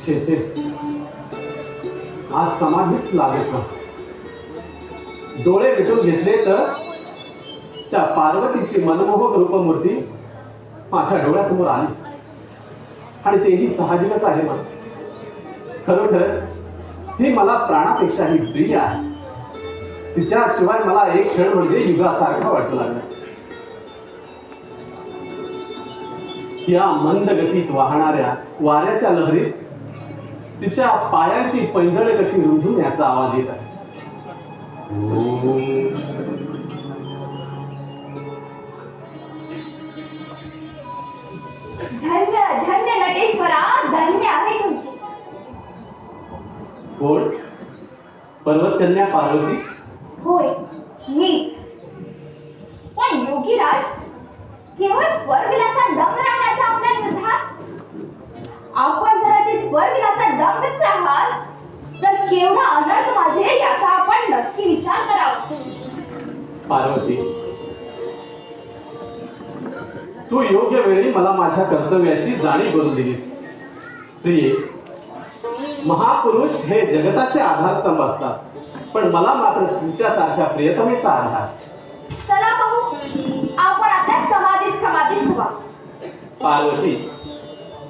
छे छे, आज समाधीच लागत ना. डोळे मिटून घेतले तर त्या पार्वतीची मनमोहक रूपमूर्ती माझ्या डोळ्यासमोर आली, आणि तेही साहजिकच आहे ना. खरोखरच ती मला प्राणापेक्षाही प्रिय आहे. तिच्याशिवाय मला एक क्षण म्हणजे युगासारखा वाटू लागला. या मंद गतीत वाहणाऱ्या वाऱ्याच्या लहरीत तिच्या पायांची पैंजणे कशी रुंजून याचा आवाज येत आहे. धन्य धन्य नटेश्वरा, धन्य आहे तुमची. कोण? पर्वतकन्या पार्वती? होय, मीच. पण योगीराज, केवळ स्वर्गविलासात दंग राहण्याचा आपला निर्धार? आपण जर असे स्वर्गविलासात दंगच राहाल तर केवढा अनर्थ माझे याचा आपण नक्की विचार करावा. पार्वती, तू योग्य वेळी मला माझ्या कर्तव्याची जाणीव करून दिलीस. प्रिये, महापुरुष हे जगताचे आधारस्तंभ असतात, पण मला मात्र तुमच्यासारख्या प्रियतमेचा आधार. चला पाहू, आपण आता समाधीच व्हा. पार्वती,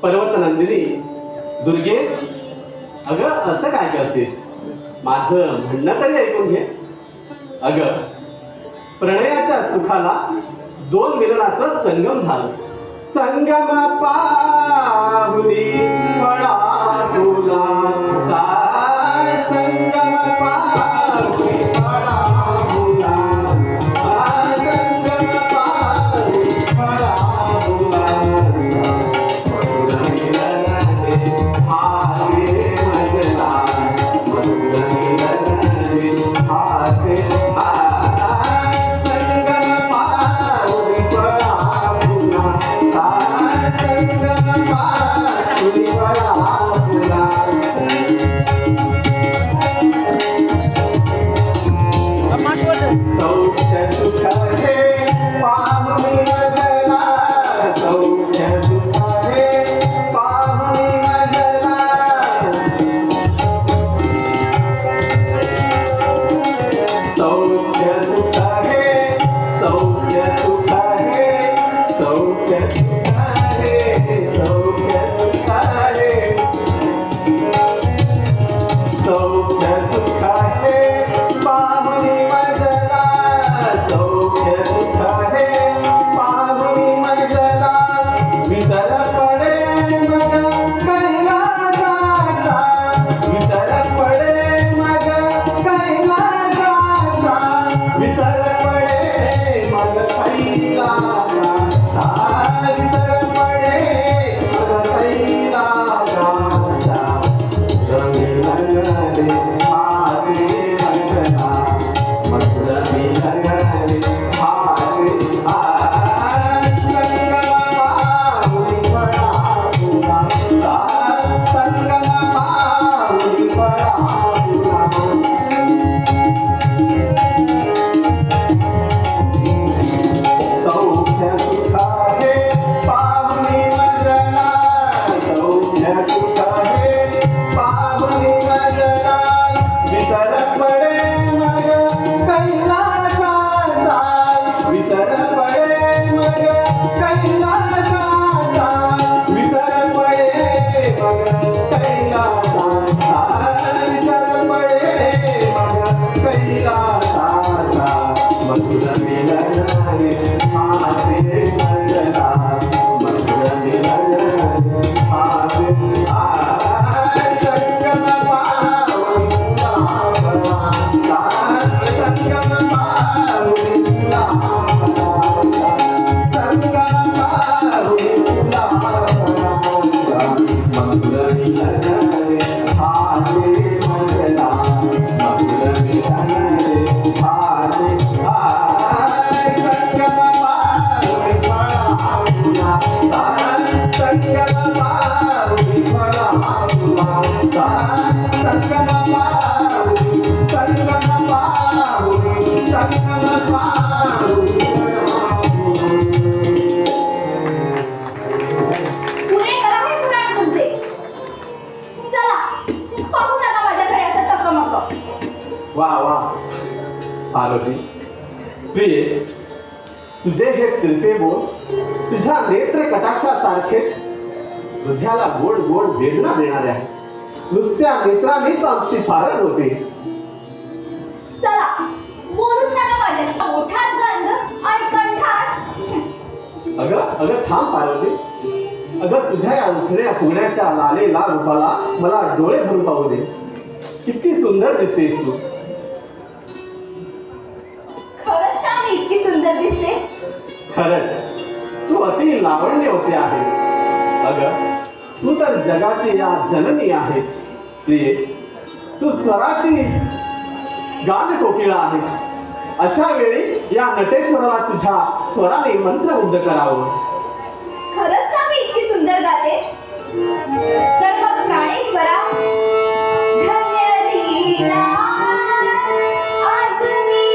पर्वतनंदिनी, दुर्गे, अगं असं काय करतेस? माझं म्हणणं तरी ऐकून घे. अगं, प्रणयाच्या सुखाला दोन मिलनाचं संगम झालं. संगम पाहुनी फळा फुलांचा, संगम पाहुनी फळा फुलांचा, संगम पाहुनी फळा फुलांचा, मधुर मिलनाने हासे मजला, मधुर मिलनाने हासे प्रिये, तुझे हे कृपे बोल तुझ्या नेत्र कटाक्षासारखे हृदयाला गोड गोड वेदना देणारे आहे. नुसत्या नेत्रानेच आमची फारण होते. चला बोलूच नका माझ्याशी. ओठात गंध आणि कंठात. अगं अगं थांब पार्वती. अगं तुझ्या या उसळ्या फुगण्याच्या लाले लाल रूपाला मला डोळे भरून पाहू दे. किती सुंदर दिसतेस तू. खरंच का मी इतकी सुंदर दिसते? खरंच तू अति लावण्यवती आहे. अगं तू तर जगाची या जननी आहेस. प्रिये, तू स्वराची गान कोकिळा आहेस. अशा वेळी या नटेश्वराला तुझ्या स्वराने मंत्रमुग्ध करावं. खरंच का मी इतकी सुंदर गाते? तर मग प्राणेश्वरा, धन्य दीना आज मी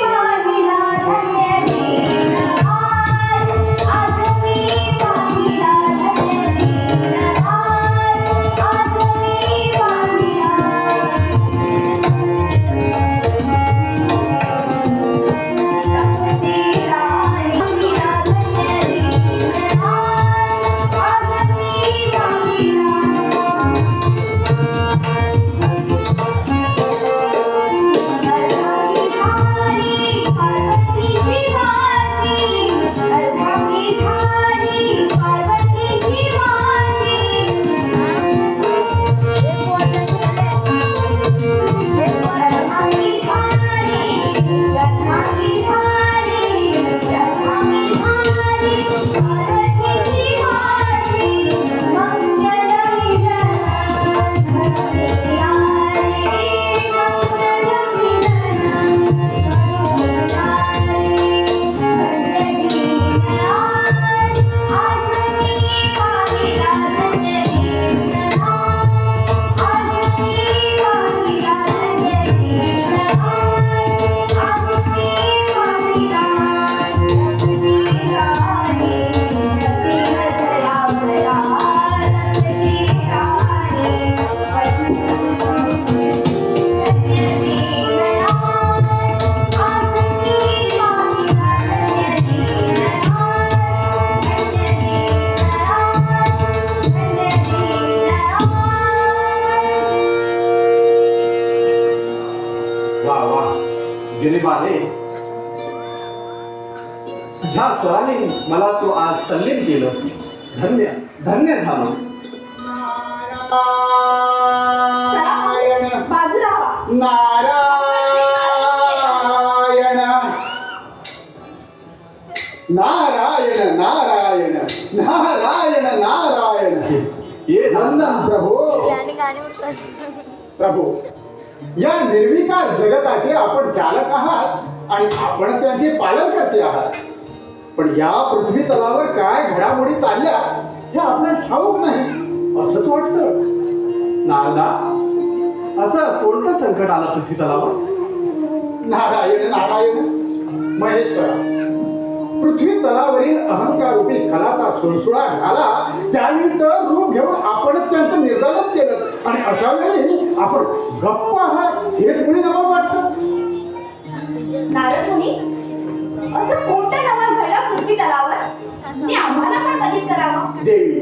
पाहिला. धन्य दीना आज मी पाहिला. धन्य दीना आज मी पाहिला. तपती जाणी पाहिला. धन्य दीना आज मी पाहिला. अर्धांगी झाली पार्वतीची माझी. अर्धांगी झाली पार्वतीची माझी. अर्धांगी झाली, अर्धांगी झाली, अर्धांगी झाली पार्वतीची माझी. मंगल मिलन घडून आले. मंगल मिलन घडून आले. धन्य दीना आज मी पाहिला. धन्य दीना आज मी पाहिला. धन्य दीना आज मी पाहिला. रंगती राणी रंगती नजरावरा. रंगती राणी धन्य दीना आज मी पाहिला. धन्य दीना धन्य दीना धन्य दीना. वा वा गिरिबाने, तुझ्या स्वराने मला तू आज तल्लीन केलं. धन्य धन्य झालो. चला बाजूला व्हा. नारायण नारायण नारायण नारायण. ये नंदन प्रभू. प्रभू, या निर्विकार जगताचे आपण चालक आहात आणि आपण त्यांचे पालन करते आहात. पण या पृथ्वी तलावर काय घडामोडी चालल्या हे आपल्याला ठाऊक नाही असंच वाटतं. नारदा, असं कोणतं संकट आलं पृथ्वी तलावर? नारायण नारायण. महेश्वरा, पृथ्वी तलावरील अहंकारूपी खलाचा सुळसुळा झाला त्यावेळी तर रूप घेऊन आपणच त्यांचं निर्दालन केलं आणि अशा वेळी आपण गप्प आहात हेच कुणी नवं वाटतं. नारद मुनी, असं कोणतं नवल घडलं पृथ्वी तलावर? आणि आम्हाला पण कधीच करावं. देवी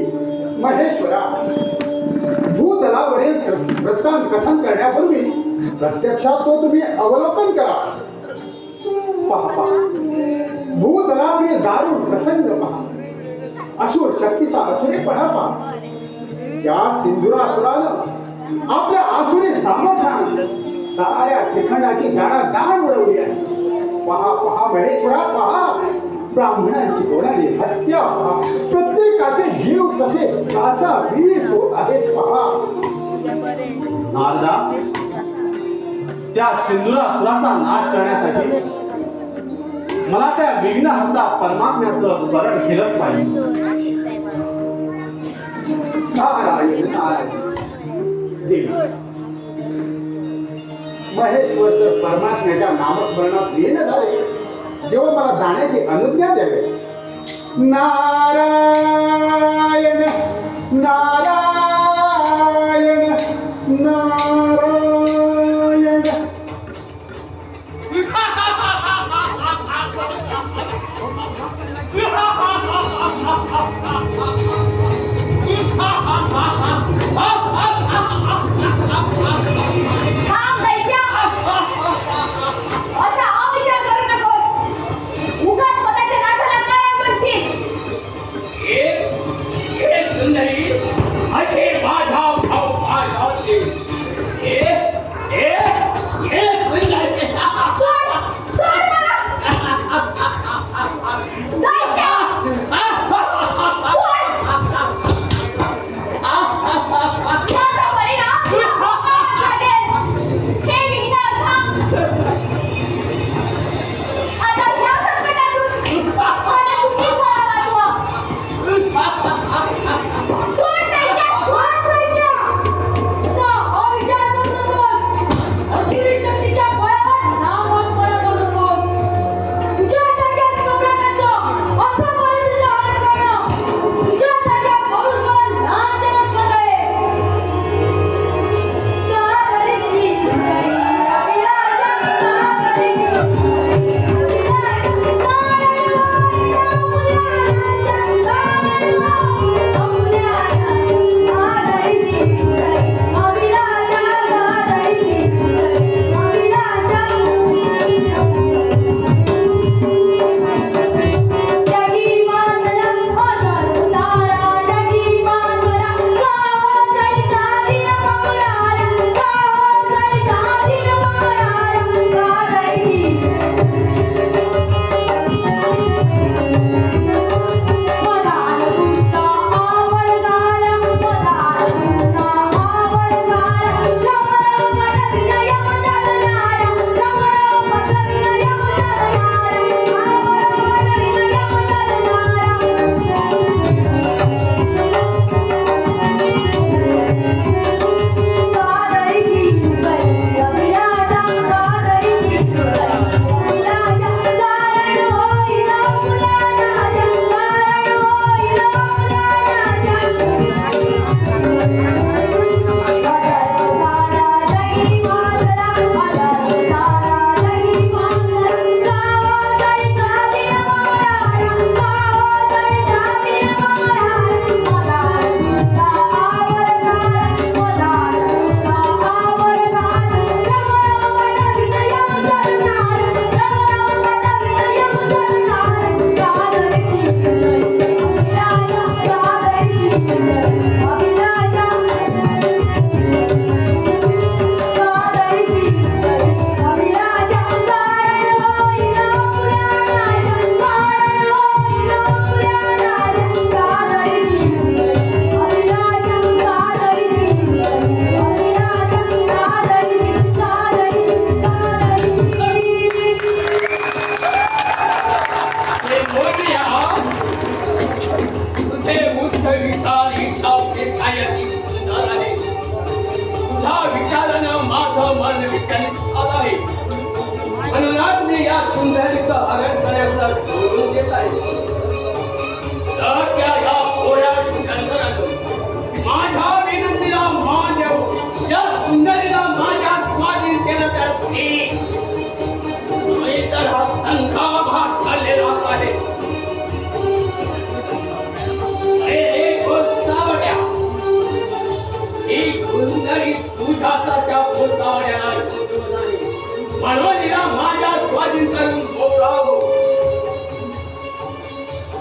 महेश्वरा, भूतलावरील वृत्तांत कथन करण्यापूर्वी प्रत्यक्षात तो तुम्ही अवलोकन करा. पहा पहा, भूतलावरील दारुण प्रसंग पहा. असुर शक्तीचा असुरेपणा पहा. त्या सिंधुरासुरानं आपल्या आसुरी सामर्थ्यानं साऱ्या ठिकाणाची दाण उडवली आहे. पहा पहा महेश्वरा पहा, ब्राह्मणांची होणारी हत्या पहा. प्रत्येकाचे जीव कसे कासावीस होत आहेत पहा. नारदा, त्या सिंधुरासुराचा नाश करण्यासाठी मला त्या विघ्नहर्ता परमात्म्याचं स्मरण केलंच पाहिजे. नारायण नारायण. देवी महेश्वर तर परमात्म्याच्या नामस्मरणात लीन झाले. जेव्हा मला जाण्याची अनुज्ञा द्यावी. नारायण नारायण नारायण. सुंदरी असे माझा भाऊ भाषाचे हे सुंदरी सोड मला. दैत्य! याचा परिणाम भोगावाच लागेल. हे विघ्नहर्ता, आता ह्या संकटातून मला तुम्हीच मला वाचवा. सोड दैत्य, सोड दैत्य. जा, अविचार करू नकोस. असुरी शक्तीच्या बळावर नावात पडू नकोस. तुझ्यासारख्या सम्राटाचं असं परिस्थितीचं हरण करणं तुझ्यासारख्या पौरुषाला लहानपणात बघावे. कादरीची सुंदरी अभिलाषा, कादरीची सुंदरी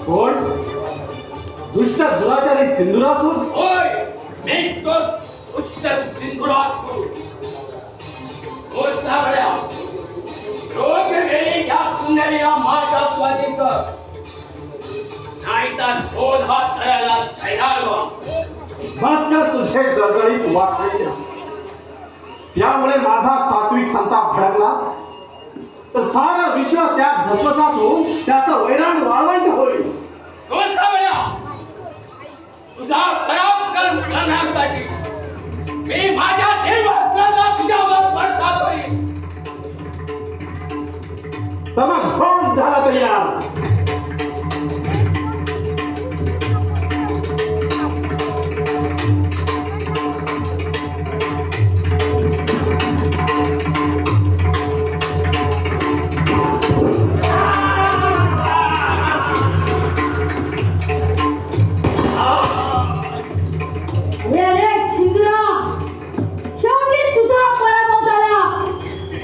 कोण? दुष्ट दुराचारी सिंधुरासूर? होय, मी तो दुष्ट सिंधुरासूर. ओ सावळ्या, योग्य वेळी या सुंदरीला माझ्या स्वाधीन कर, नाहीतर शोध हा करायला तयार व्हा. बस कर तुझे जळजळीत वाटणे. त्यामुळे माझा सात्विक संताप भडकला तर सारा विश्व त्या भस्मसात होऊन त्याचं वैराण वाळवंट होईल. ओ सावळ्या, तुझा पराक्रम करण्यासाठी मी माझ्या देवास्त्राला तुझ्यावर वर्षा करीन. तर मग कोण झाला तयार?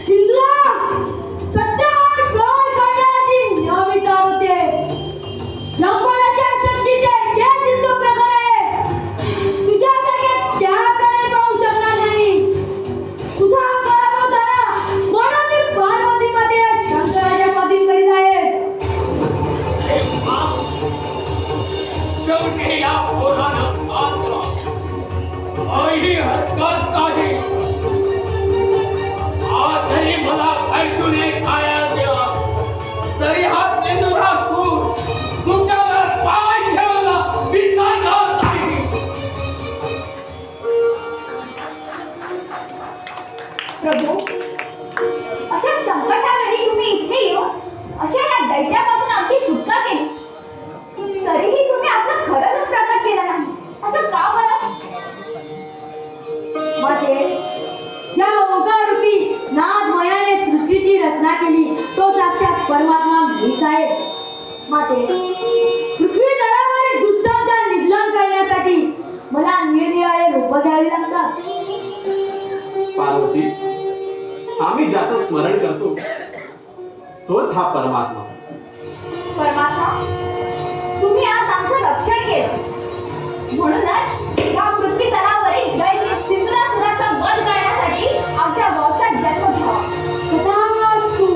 सिंधुरा सत्यावर प्रहार करण्याची नियमित कळत नाही. आज जरी मला पैशूने खाया दिला तरी हा सिंधुरा सूर तुमच्यावर पाय ठेवायला विसरणार नाही. प्रभू, अशा संकटावेळी तुम्ही इथे येऊन अशा या दैत्यापासून आमची सुटका केली, तरीही तुम्ही आपलं खरं रूप प्रकट केलं नाही. असं का बरं? माते, ज्या ओंकार रूपी नादमयाने सृष्टीची रचना केली तो साक्षात परमात्मा मीच आहे. माते, पृथ्वी तलावरील दुष्टांचा निधन करण्यासाठी मला निरनिराळे रूप घ्यावी लागतात. पार्वती, आम्ही ज्याचं स्मरण करतो तोच हा परमात्मा. परमात्मा, तुम्ही आज आमचं रक्षण केलं, म्हणूनच या पृथ्वी तलावरील दैत्य सिंधुरासुराचा वध करण्यासाठी आमच्या वंशात जन्म घ्यावा. तथास्तु.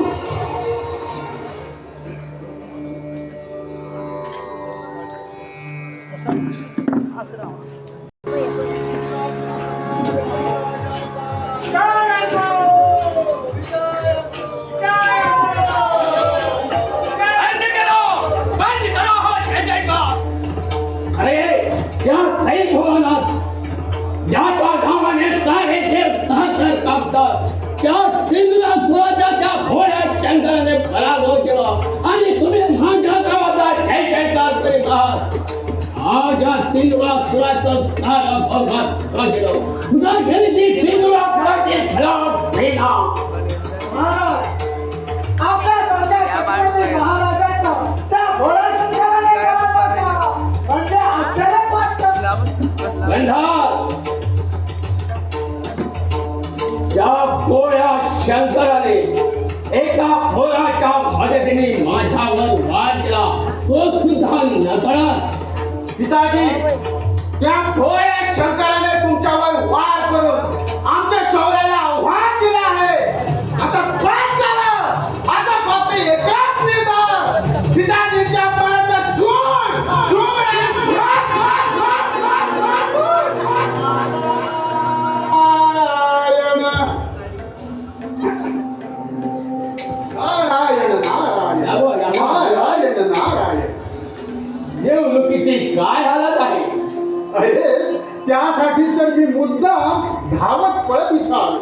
बंद करो हो जयजयकार. अरे त्या काही भुवनात ज्याच्या नावाने सारे देव सादर कापतात त्या सिंधुरासुराचा त्या भोळ्या शंकराने पराभव केला आणि तुम्ही माझ्या गावाचा जय जयकार करीत आहात. आज या सिंधुरासुराचं सारा भोगात काढलं. तुझा गेली ती सिंधुरासुराची खराब सेना. गंधार, त्या भोळ्या शंकराने एका भोळाच्या मदतीने माझ्यावर वार केला, तो सुद्धा नकळत. पिताजी, त्या भोळ्या शंकराने तुमच्यावर वार करून आमच्या शौर्याला आव्हान दिलं आहे. आता बस झालं. आता फक्त एकच निर्धार, पिताजींच्या पायाचा जोड जोड आणि जोड, जोड, जोड, जोड, जोड, जोड. नारायण नारायण यावं, यावं. नारायण नारायण. निवडणुकीची काय हालत आहे. अरे, त्यासाठीच तर मी मुद्दाम धावत पळत इथं आलो.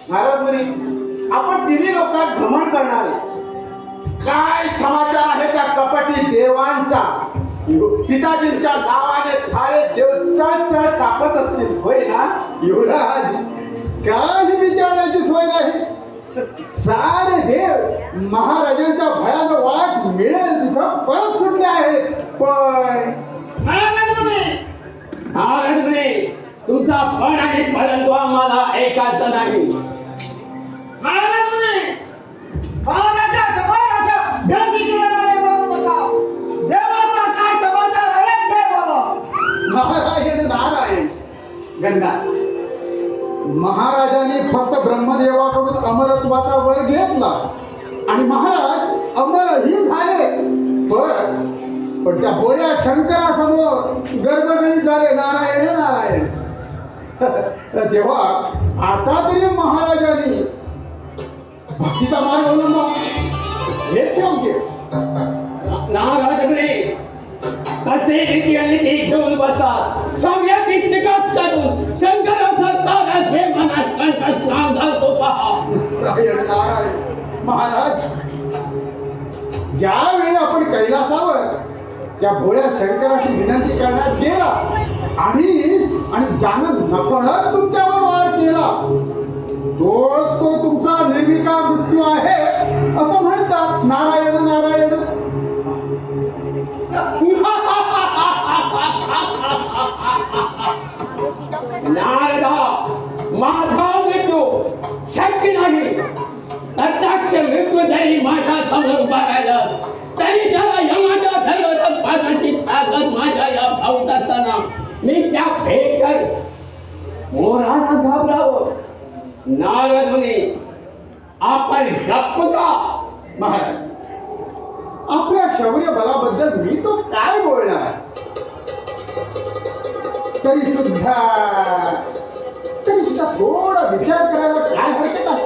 नारद मुनी, आपण तिन्ही लोकात भ्रमण करणारे. काय समाचार आहे त्या कपटी देवांचा? पिताजींच्या नावाने सारे देव चढ कापत असतील, होय ना? युवराज, काही विचारण्याची सोय नाही. सारे देव महाराजांच्या भयानं वाट मिळेल तिथं पळत सुटले आहेत. पण नारायण म्हणे, तुमचा पण आणि परंतु आम्हाला ऐकायचा नाही. नारायण नारायण. गंगा, महाराजांनी फक्त ब्रह्मदेवाकडून अमरत्वाचा वर घेतला आणि महाराज अमरही झाले. पण त्या भोळ्या शंकरासमोर गडबडीत झाले. नारायण नारायण. तेव्हा आता तरी महाराजांनी भक्तीचा मार्ग अवलंबला, हेच योग्य. नाराज म्हणे, कसे रीती आणि ते घेऊन बसतात. सौर्याची शिकत करून शंकराचा सारा हे मनात कंठस्थ घालतो पहा. नारायण नारायण. महाराज, ज्यावेळी आपण कैलासावर त्या भोळ्या शंकराची विनंती करण्यात गेला आणि ज्यानं नकळत तुमच्यावर वार केला तोच तो तुमचा निर्विकार मृत्यू आहे असं म्हणतात. नारायण नारायण. नारदा, माझा मृत्यू शक्य नाही. प्रत्यक्ष मृत्यू जरी माझ्या समोर उभा राहिला तरी त्याला यमाच्या धर्मात पाहण्याची ताकद माझ्या या भाऊत असताना मी त्या भेकर मोराला घाबरावं. नारद म्हणे, आपण गप्प का? महाराज, आपल्या शौर्य बलाबद्दल मी तो काय बोलणार. तरी सुद्धा थोडा विचार करायला काय हरकत आहे?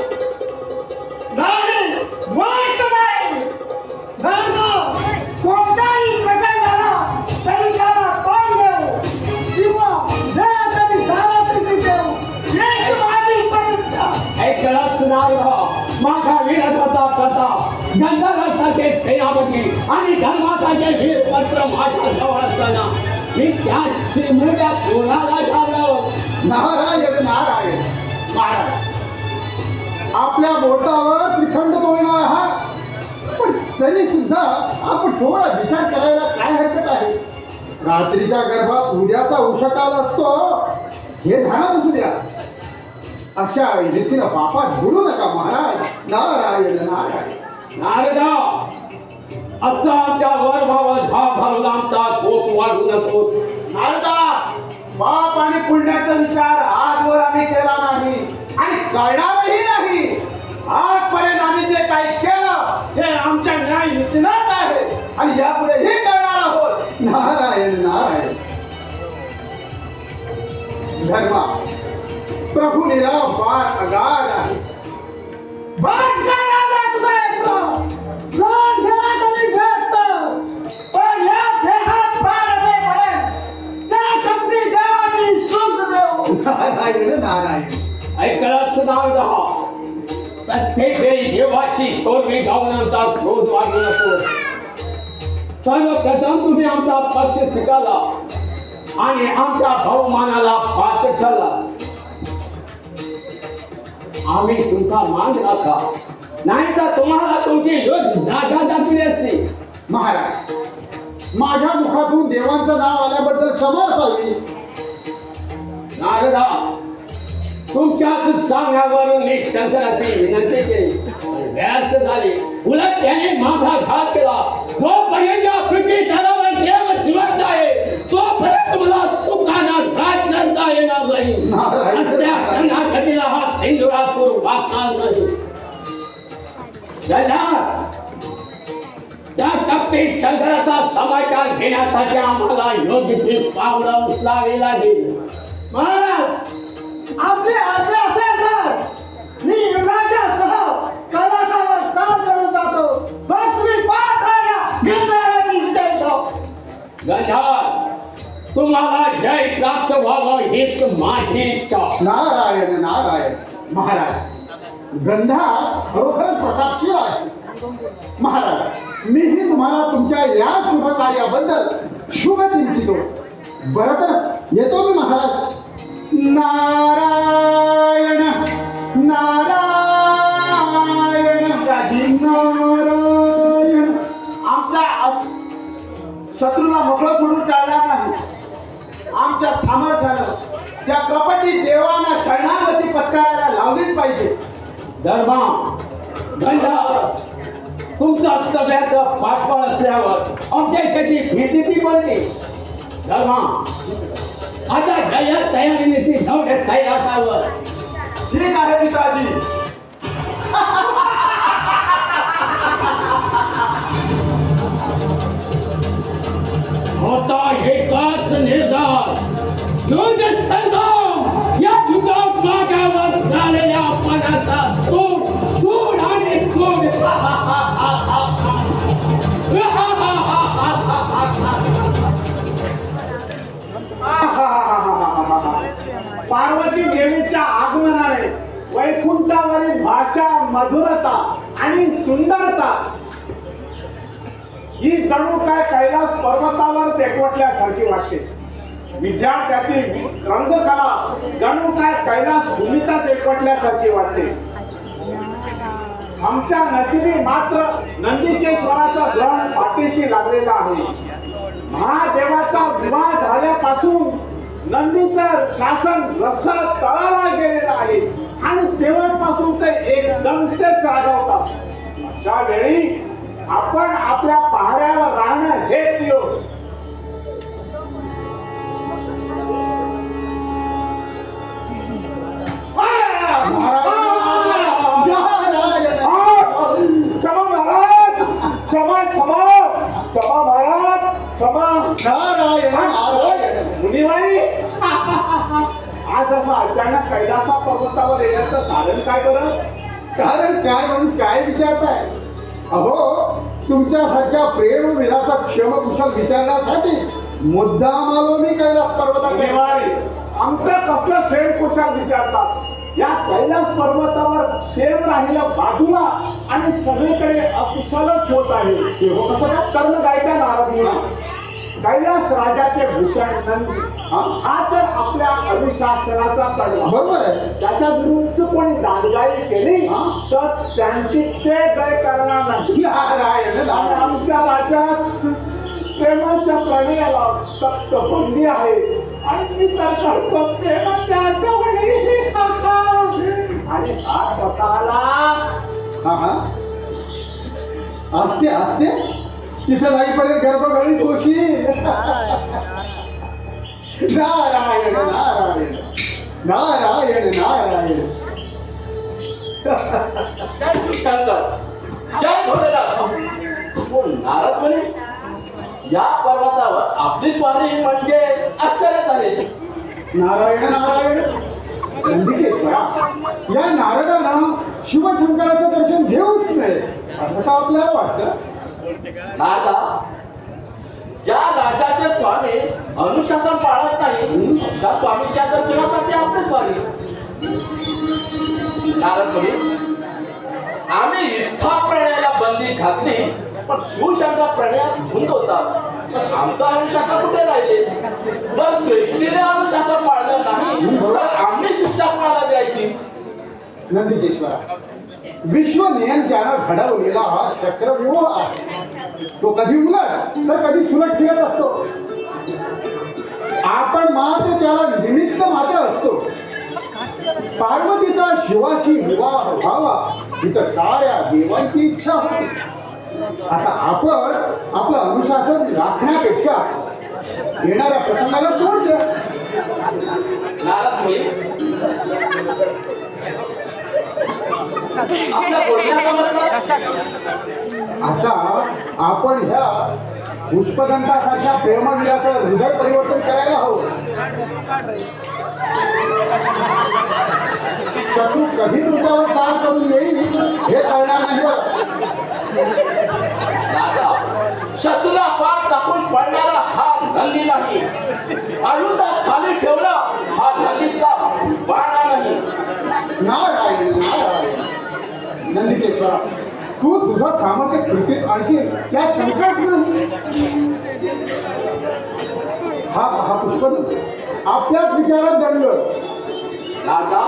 नाही, मुळीच नाही. कोणताही प्रसंग झाला तरी त्याला तोंड देऊ किंवा देवाची दारातून देऊ, हीच माझी प्रतिज्ञा. ऐकला सुनार माझ्या वीरत्वाचा प्रताप, गंधर्वासारखे सेनापती आणि धर्मासारखे वीर पत्र माझ्या जवळ असताना मी त्या चिमुरड्या कोणाला झालो. नारायण नारायण महाराज, आपल्या बोटावर त्रिखंड बोलणार आहात, पण तरी सुद्धा आपण थोडा विचार करायला काय हरकत आहे? रात्रीच्या गर्भात उद्याचा उषकाल असतो, हे ध्यानात असू द्या. अशा रीतीनं पापात बुडू नका महाराज. नारायण नारायण. नारदा, असं आमच्या वैभवावर भाव घालून आमचा कोप वाढू नको. नारदा, पाप आणि पुण्याचा विचार आजवर आम्ही केला नाही आणि करणारही नाही. आजपर्यंत आम्ही जे काही केलं ते आमच्या न्यायनीतीनंच आहे आणि यापुढेही करणार आहोत. नारायण नारायण. धर्मा, प्रभू निरा फार अगाध आहे. बस करायला तुझं ऐकलं. प्राण गेला तरी भेटतं, पण या देहात प्राण असेपर्यंत त्या कपटी देवाची सुख देऊ. नारायण नारायण. ऐकला सुनार प्रत्येक वेळी देवाची थोरवी गाऊन आमचा क्रोध वाढू नको. सर्वप्रथम तुम्ही आमचा पक्ष स्वीकारला आणि आमच्या बहुमानाला पात्र ठरला. आम्ही तुमचा मान राखा, नाही तर तुम्हाला तुमची योग्य जागा दाखवली असती. महाराज, माझ्या मुखातून देवांचं नाव आल्याबद्दल क्षमा असावी. नारदा, तुमच्याच सांगण्यावरून मी शंकराची विनंती केली, पण व्यर्थ झाली. उलट त्याने माझा घात केला. जोपर्यंत या पृथ्वी तलावर देव जिवंत आहे तोपर्यंत मला सुखाना राज करता येणार नाही. त्या शरणागतीला हा सिंधुरासूर वागणार नाही. त्या कपटीत शंकराचा समाचार घेण्यासाठी आम्हाला योग्य ती पावलं उचलावी लागेल. महाराज, आपली आज्ञा असेल तर मी युवराजासह कैलासावर चाल करून जातो. पण तुम्ही पाहत राहा, गंधर्वाची विजय हो. गंधार, तुम्हाला जय प्राप्त व्हावं हीच माझी इच्छा. नारायण नारायण. महाराज, गंधार खरोखरच प्रतापशील आहे. महाराज, मीही तुम्हाला तुमच्या या शुभ कार्याबद्दल शुभ चिंतितो. बरं तर येतो मी महाराज. नारायण नारायण नारायण. आमच्या शत्रूला मोकळं सोडून चालणार नाही. आमच्या सामर्थ्यानं त्या कपटी देवांना शरणागती पत्करायला लावलीच पाहिजे. धर्मा, गंधार, तुमचा सगळ्यात पाठबळ असल्यावर आमच्यासाठी भीती पडली. धर्मा, आता तयारीने जाऊन कैलासावर. ठीक आहे पिताजी. होता एकाच निर्धार, युद्ध संग्राम. या युद्धात मागावर झालेल्या अपमानाचा सूड आणि सूड. पार्वती देवीच्या आगमनाने वैकुंठावरील भाषा, मधुरता आणि सुंदरता ही जणू काय कैलास पर्वतावर एकवटल्यासारखी वाटते. विद्यार्थ्याची रंगकला जणू काय कैलास भूमीतच एकवटल्यासारखी वाटते. आमच्या नशिबी मात्र नंदिकेश्वराचा ग्रहण पाठीशी लागलेला आहे. महादेवाचा विवाह झाल्यापासून नंदीचं शासन रसाळ तळाला गेलेलं आहे आणि तेव्हापासून ते एकदमचेच रागवतात. अशा वेळी आपण आपल्या पहाऱ्यावर राहणं हेच योग. क्षमा महाराज, क्षमा क्षमा क्षमा महाराज, क्षमा. नारायण नारायण. मुनिवाई, आज असं अचानक कैलासा पर्वतावर येण्याचं कारण काय बरं? कारण काय म्हणून काय विचारताय? अहो, तुमच्यासारख्या प्रेम विलाचा क्षमकुशल विचारण्यासाठी मुद्दाम आलो मी कैलास पर्वतावर. आमचं कसलं क्षेम कुशल विचारतात? या कैलास पर्वतावर क्षेम राहिलं बाजूला आणि सगळीकडे अकुशलच होत आहे. हे हो कसं काय? कर्ण गायच्या नारदीला कैलास राजाचे भूषण नंदी हा तर आपल्या अनुशासनाचा तडवा. बरोबर आहे. त्याच्या विरुद्ध कोणी दांडगाई केली तर त्यांची ते गय करणार नाही. आणि आमच्या राज्यात प्रेमाच्या प्रणयाला सक्त बंदी आहे आणि मी तर करतो प्रेमाच्या आठवणी. आणि हा स्वतःला असते असते तिथे जाईपर्यंत गर्भगळी दोषी. नारायण नारायण नारायण नारायण. जय शिवशंकर, जय भोलेनाथ. नारद मुनी, या पर्वतावर आपली स्वारी म्हणजे आश्चर्यच आहे. नारायण नारायण. नंदिकेश्वरा, या नारदानं शिवशंकराचं दर्शन घेऊच नये असं का आपल्याला वाटतं? नारदा, ज्या राजाचे स्वामी अनुशासन पाळत नाही त्या स्वामीच्या दर्शनासाठी आपली स्वारी. नारद मुनी, आम्ही इथं प्रणयाला बंदी घातली पण शिवशंकर प्रणयात धुंद होता. आमचं अनुशासन कुठे राहिले? जर श्रेष्ठीने अनुशासन पाळलं नाही तर आम्ही शिक्षा कोणाला द्यायची? नंदिकेश्वरा, विश्व नियंत्रण घडवलेला हा चक्रव्यूह आहे. तो कधी उलट तर कधी सुलट फिरत असतो. आपण मात्र त्याला निमित्त मात्र असतो. पार्वतीचा शिवाशी विवाह व्हावा ही तर साऱ्या देवांची इच्छा होती. आता आपण आपलं अनुशासन राखण्यापेक्षा येणाऱ्या प्रसंगाला तोड द्या. नारद मुनी, आपल्या बोलण्याचा मतलब आता आपण ह्या पुष्पदंतासारख्या प्रेमवीराचं हृदय परिवर्तन करायला हवं. शत्रू कधी तुमच्यावर काम करून येईल हे कळणार नाही बरं. राजा, शत्रूला पार टाकून पडणारा हा नंदी नाही. अळूचा खाली ठेवला हा नंदीचा बाणा नाही. नारायण नारायण. नंदिकेश्वरा, तू तुझं सामर्थ्य कृतीत आणशील त्या शंकाच नाही. हा पुष्पदंत आपल्याच विचारात दंड. राजा,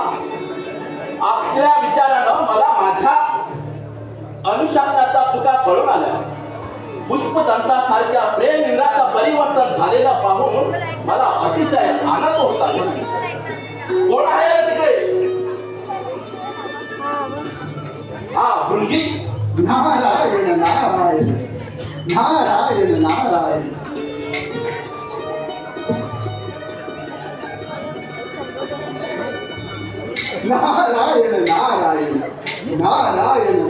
आपल्या विचारानं मला माझ्या अनुशासनाचा तुका कळून आला. पुष्पदंतासारख्या प्रेमवीराचं परिवर्तन झालेलं पाहून मला अतिशय आनंद होता. कोण आहे रे तिकडे? हा भृंगी. नारायण नारायण नारायण नारायण. नारायण नारायण नारायण नारायण.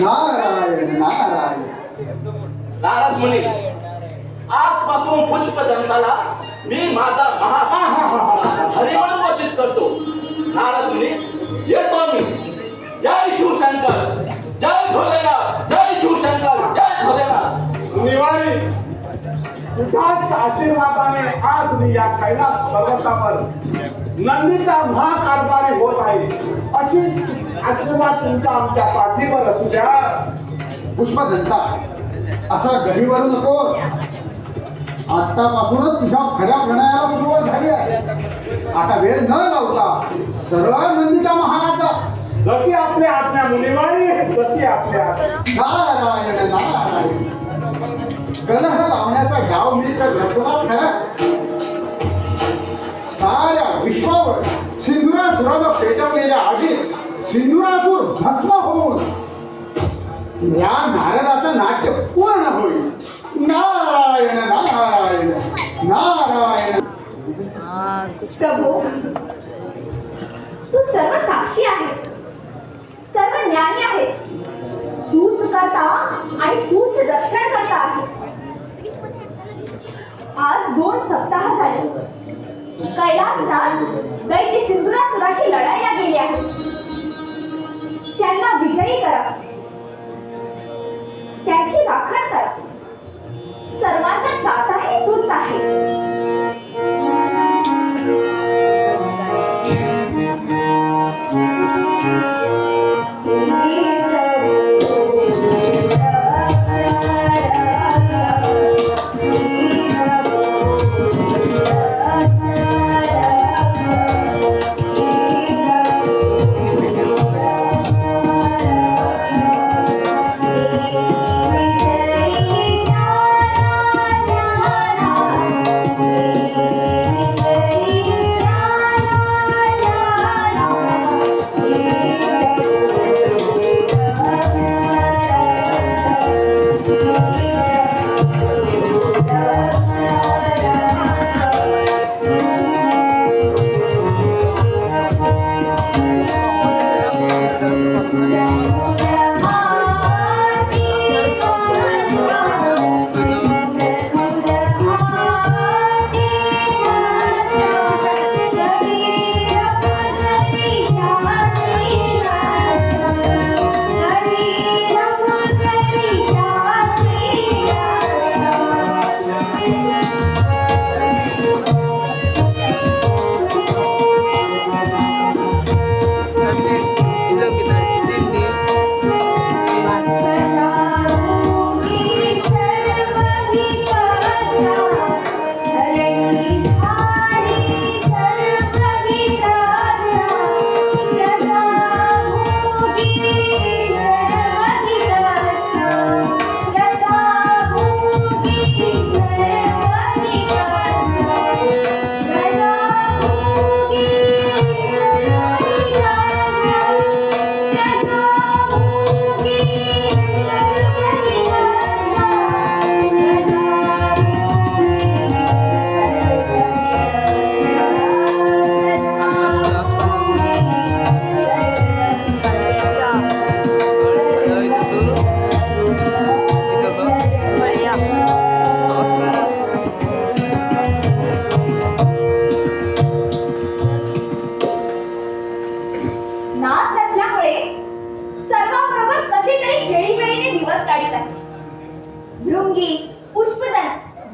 नारायण नारायण. नारद मुनी, आजपासून पुष्पदंताला मी माझा हरी म्हणून घोषित करतो. नारद मुनी, येतो मी. जय शिवशंकर, जय भोलेनाथ, जय शिवशंकर, जय भोलेनाथ. निवारी, तुझ्याच आशीर्वादाने आज मी या कैलास पर्वतावर नंदीचा महाकारभारी होत आहे. अशीच आशीर्वाद तुमचा आमच्या पाठीवर असू द्या. पुष्पदंता, असा गहिवरू नकोस. आतापासूनच तुझ्या खऱ्या प्रणयाला सुरुवात झाली आहे. आता वेळ न लावता सरळ नंदीच्या महालाचा. जशी आपली आज्ञा मुनिवारी, जशी आपल्या. नारायण नारायण. कलह लावण्याचा डाव मी तर रचना खरा. साऱ्या विश्वावर सिंधुरासुरानं पेटवलेल्या आगीत सिंधुरासूर भस्म होऊन या नारदाचं नाट्य पूर्ण होईल. नारायण नारायण नारायण. प्रभू, तू सर्व साक्षी आहेस, सर्व ज्ञानी आहेस. तूच करता आणि तूच रक्षण करता आहेस. आज 2 सप्ताह झाले कैलासनाथ दैत्य सिंधुरासुराशी लढायला गेले आहेत. त्यांना विजयी करा, त्यांची राखण करा. सर्वांचा दाताही तूच आहेस.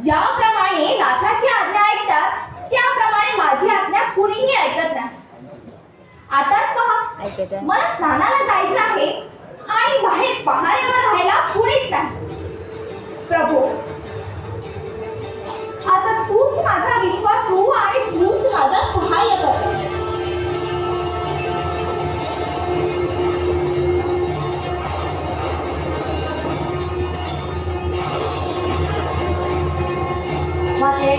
ज्याप्रमाणे नाथाची आज्ञा ऐकतात त्याप्रमाणे माझी आज्ञा कुणीही ऐकत नाही. आताच पहा, मला स्नानाला जायचं आहे आणि बाहेर पहारेवर राहायला कुणीच नाही. प्रभू, आता तूच माझा विश्वासू आणि तूच माझा सहाय्य कर. माते,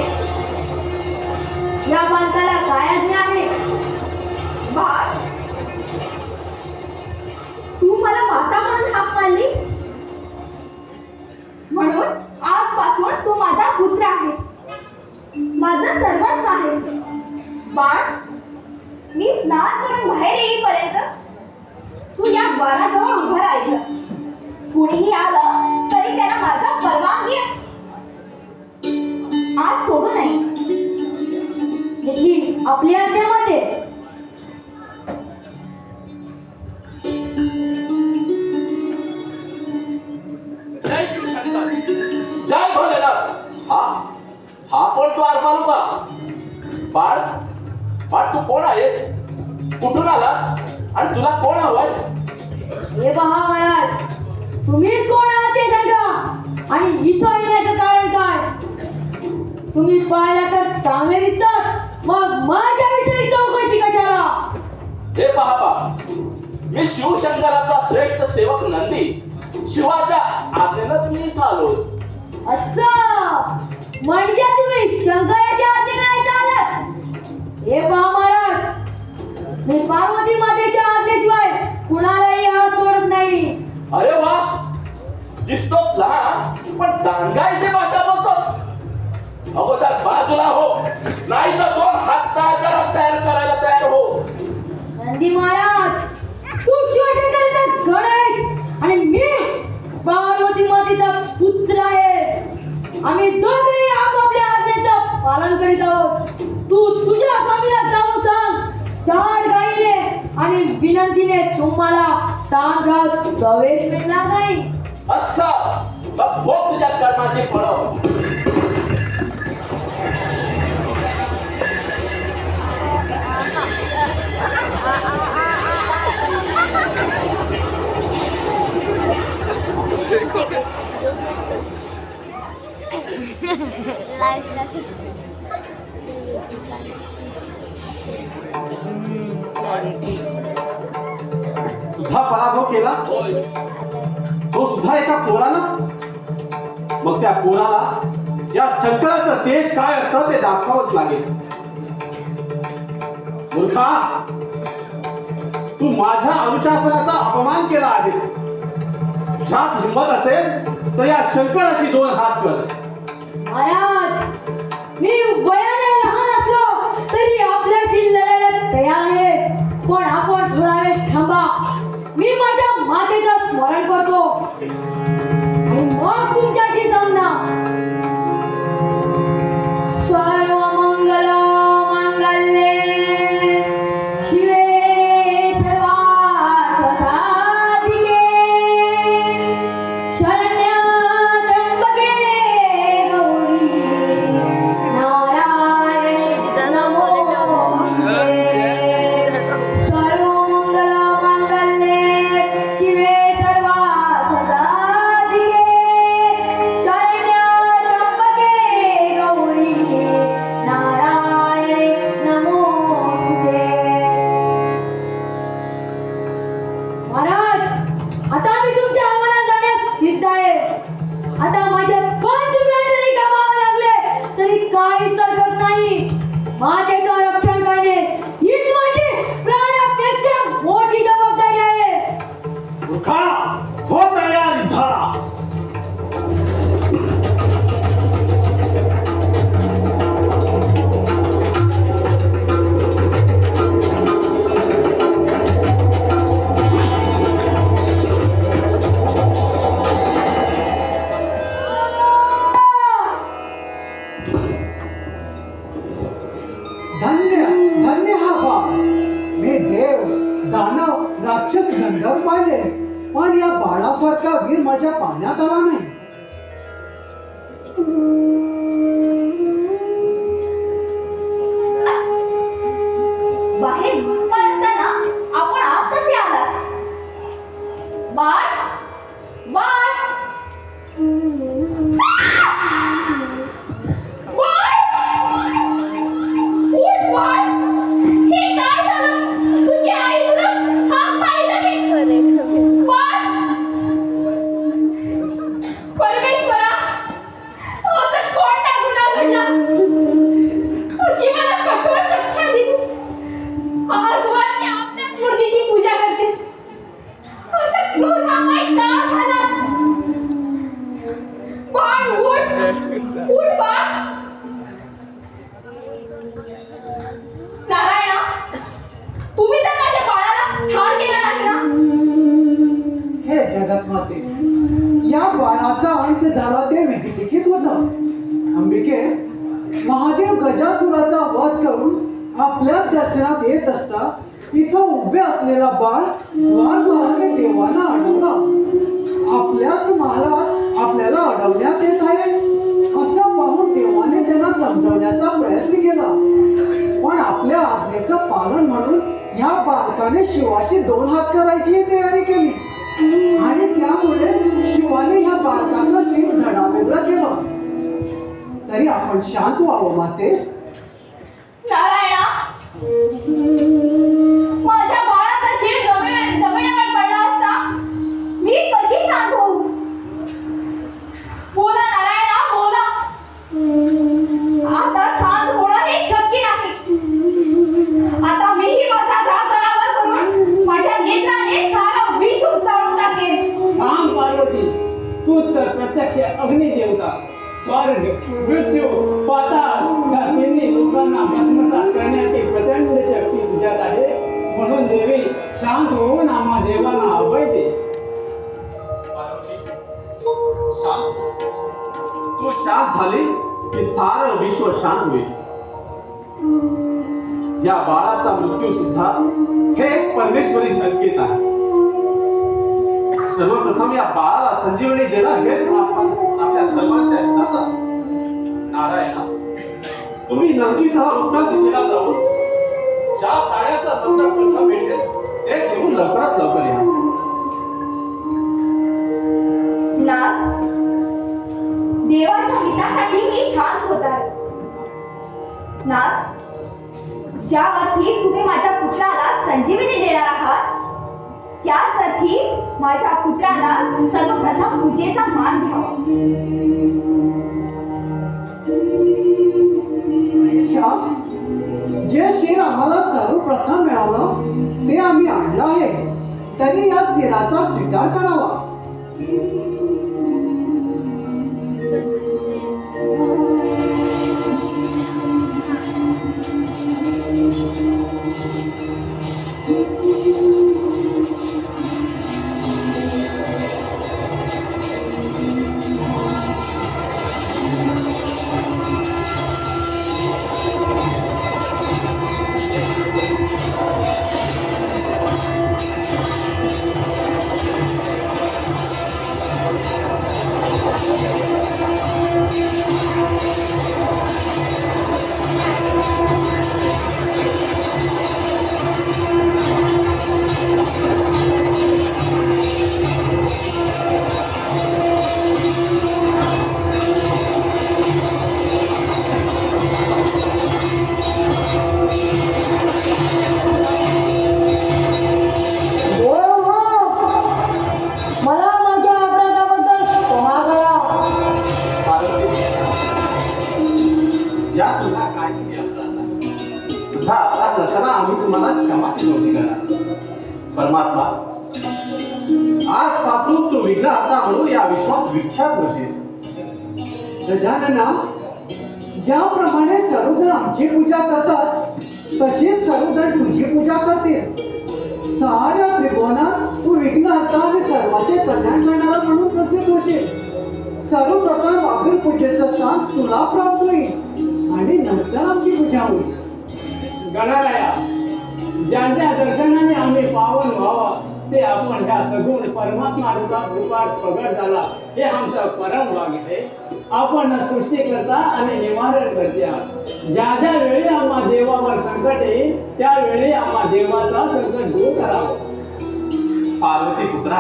या बांधाला काय आज्ञा आहे? बाळ, तू मला माता म्हणून हाक मारली म्हणून आजपासून तू माझा पुत्र आहेस, माझं सर्वस्व आहेस. बाळ, मी स्नान करून बाहेर येईपर्यंत तू या द्वाराजवळ उभं राहायचं. कुणीही आलं तरी त्याला माझा परवानगी आज सोडू नये. जशी आपली आज्ञा माते. जय शिवशंकर. जय भोलेनाथ. हा कोण तू आरमालुका? बाळ बाळ, तू कोण आहेस? कुठून आला आणि तुला कोण हवंय? हे पहा महाराज, तुम्हीच कोण आहात ते सांगा आणि इथं येण्याचं कारण काय? तुम्ही पाहिला तर चांगले दिसतात, मग माझ्याविषयी चौकशी कशाला? हे पहा बाळ, मी शिवशंकराचा श्रेष्ठ सेवक नंदी शिवाच्या आज्ञेनं मी इथं आलो. असं म्हणजे तुम्ही शंकराच्या आज्ञेने नाही चालत? हे पहा महाराज, मी पार्वती मातेच्या आज्ञेशिवाय कुणालाही हात सोडत नाही. अरे वा, दिसतोच लहान पण दांडगा इथे भाषा बोलतोस अगोदर बाजूला हो नाही तर 2 हात तयार करायला तयार हो नंदी महाराज तू शिवशंकराचा गण आहेस आणि मी पार्वती मातेचा पुत्र आहे आम्ही दोघेही आपापल्या आज्ञेचं पालन करीत आहोत तू तुझ्या स्वामीला जाऊन सांग ताड गाईने आणि विनंतीने तुम्हाला तांडगात प्रवेश मिळणार नाही असं मग भोग तुझ्या कर्माची फळं तुझा पराभव केला तो सुद्धा एका पोरानं मग त्या पोराला या शंकराचं तेज काय असतं ते दाखवावंच लागेल मूर्खा तू माझ्या अनुशासनाचा अपमान केला आहे तुझ्यात हिंमत असेल तर या शंकराशी 2 हात कर महाराज मी वयाने लहान असलो तरी आपल्याशी लढायला तयार आहे पण आपण थोडा वेळ थांबा मी माझ्या मातेचं स्मरण करतो आणि मग तुमच्याशी सामना सर्व मंगल मांगल्ये शिवे सर्वार्थ साधिके शरण्य त्र्यंबके गौरी नारायणी नमोस्तुते सर्व मंगल मांगल्ये शिवे सर्वार्थ साधिके शरण्य त्र्यंबके गौरी नारायणी नमोस्तुते महाराज आता मी तुमच्या आव्हानात जाण्यास सिद्ध आहे आता माझे 5 प्राणी गमावे लागले तरी काहीच हरकत नाही माझेचं रक्षण करणे हीच माझी प्राणापेक्षा मोठी जबाबदारी आहे मूर्खा हो तयार धरा धन्य धन्य हा बाळ मी देव दानव राक्षस गंधर्व पाहिले पण या बाळासारखा वीर माझ्या पाण्यात आला नाही बाहेर धुमाळ असताना आपण आत कसे आलात बाळ बाळ उठ बाळ हे काय झालं तुझी आई तुला हात पाय धरले बाळ परमेश्वरा असं कोणता गुन्हा घडला अशी मला कठोर शिक्षा दिलीस आजवर मी आपल्याच मूर्तीची पूजा करते असा क्रोध हा काय का झाला बाळ उठ उठ बाळ नारायणा तुम्ही तर माझ्या बाळाला ठार केला नाही ना हे जगत माते या बाळाचा अंत झाला ते विधिलिखित होतं अंबिके महादेव गजासुराचा वध करून आपल्या दर्शनात येत असता तिथं उभे असलेला बाळ वारंवाराने देवांना अडवला आपल्याच महालात आपल्याला अडवण्यात येत आहे असं पाहून देवाने त्यांना समजवण्याचा प्रयत्न केला पण आपल्या आज्ञेचं पालन म्हणून ह्या बालकाने शिवाशी 2 हात करायची तयारी केली आणि त्यामुळे शिवाने ह्या बालकाचं शिव धडावेगळं केलं तरी आपण शांत व्हावं माते नारायणा माझ्या बाळाचा शिर जमिनीवर पडला असता मी कशी शांत होऊ बोला नारायणा बोला आता शांत होणं हे शक्य नाही आता मीही माझा घात अनावर करून माझ्या नेत्राने सारं विष उचलून टाकेन थांब पार्वती तू प्रत्यक्ष अग्निदेवता स्वर्ग मृत्यू पाताळ या तिन्ही लोकांना भस्मसात करण्याची प्रचंड शक्ती तुझ्यात आहे. म्हणून देवी शांत होऊन आम्हा देवांना अभय दे. शांत? तू शांत झाली की सारं विश्व शांत होईल. या बाळाचा मृत्यू सुद्धा हे एक परमेश्वरी संकेत आहे. सर्वप्रथम या बाळाला संजीवनी देणं हेच आपल्या सर्वांच्या हिताचं. नारायणा, तुम्ही नंदीसह उत्तर दिशेला जाऊन ज्या प्राण्याचा मस्तक प्रथम मिळते ते घेऊन लवकरात लवकर या. नाथ, देवाच्या हितासाठी मी शांत होत आहे. नाथ, ज्या अर्थी तुम्ही माझ्या पुत्राला संजीवनी देणार आहात त्याच अर्थी माझ्या पुत्राला सर्वप्रथम पूजेचा मान द्यावा. जे शिर आम्हाला सर्वप्रथम मिळालं ते आम्ही आणलं आहे, तरी या शिराचा स्वीकार करावा. परमात्मा, आजपासून तू विघ्नहर्ता म्हणून या विश्वात विख्यात होशील. गजानना, ज्याप्रमाणे सर्वजण आमची पूजा करतात तशीच सर्वजण तुझी पूजा करतील. साऱ्या त्रिभुवनात तू विघ्नहर्ता आणि सर्वांचे कल्याण करणारा म्हणून प्रसिद्ध होशील. सर्वप्रथम अग्र पूजेचं स्थान तुला प्राप्त होईल आणि नंतर आमची पूजा होईल. गणाराया, ज्यांच्या दर्शनाने आम्ही पावन व्हावं ते आपण ह्या सगुण परमात्मा रूपात प्रगट झाला हे आमचं परम भाग्य आहे. आपण सृष्टीकर्ता आणि निवारण करते आहात. ज्या ज्या वेळी आम्हा देवावर संकट येईल त्यावेळी आम्हा देवाचा संकट दूर करावं. पार्वती पुत्रा,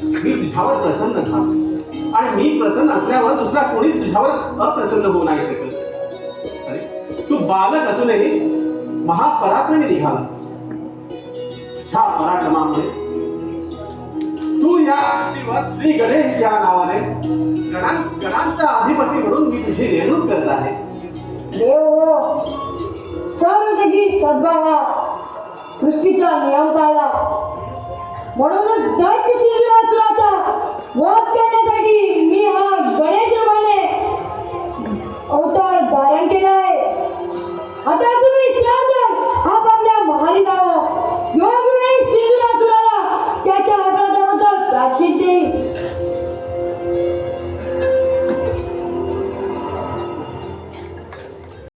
मी तुझ्यावर प्रसन्न झालो आणि मी प्रसन्न असल्यावर दुसरा कोणीच तुझ्यावर अप्रसन्न होऊ नाही शकत. अरे, तू बालक असूनही महापराक्रमी निघाला. ह्या पराक्रमामुळे तू या सृष्टीवर श्री गणेश या नावाने गणांचा अधिपती म्हणून मी तुझी नेमणूक करत आहे. देव, सर्व जगी सद्भावा, सृष्टीचा नियम पाळला. म्हणूनच दैत्य सिंहासुराचा वध करण्यासाठी मी हा गणेश रूपाने अवतार धारण केला आहे. आता तुम्ही सर्वजण आपापल्या महाली जावं. योग्य वेळी सिंहासुराला त्याच्या अपराधाबद्दल प्राचित देईल.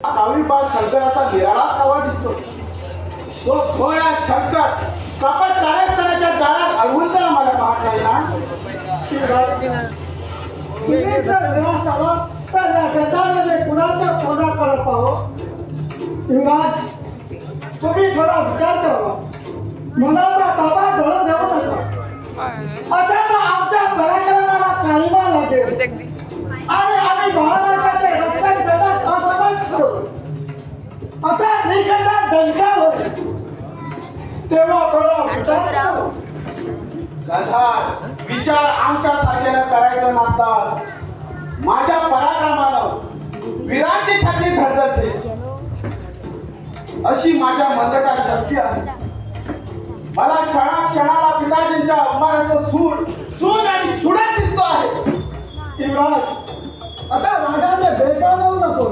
नावीबाद शंकराचा निराळाच आवाज दिसतो. तो भोळा शंकर कपट कारस्थानाच्या जाळ्यात अडवून तर आम्हाला पाहत नाही ना. तुम्ही जर निराश आला तर या गजानने कुणाच्या तोंडाकडे पाहो. युवराज, तुम्ही थोडा विचार करावा. मनाचा ताबा धरून देऊ नका. अशाने आमच्या पराक्रमाला काळीमा लागेल आणि आम्ही महाराजाचे रक्षण करण्यात असमर्थ करू. असा निखंड दणका होईल. तेव्हा थोडा विचार करावा. गधार, विचार आमच्या सारख्याला करायचं नसतात. माझ्या पराक्रमानं वीरांची छाती धडधडते. अशी माझ्या मंदटात शक्ती आहे. मला क्षणाला पिताजींच्या अपमानाचं सूड आणि सुडत दिसतो आहे. युवराज असा रागाने बेसावू नको.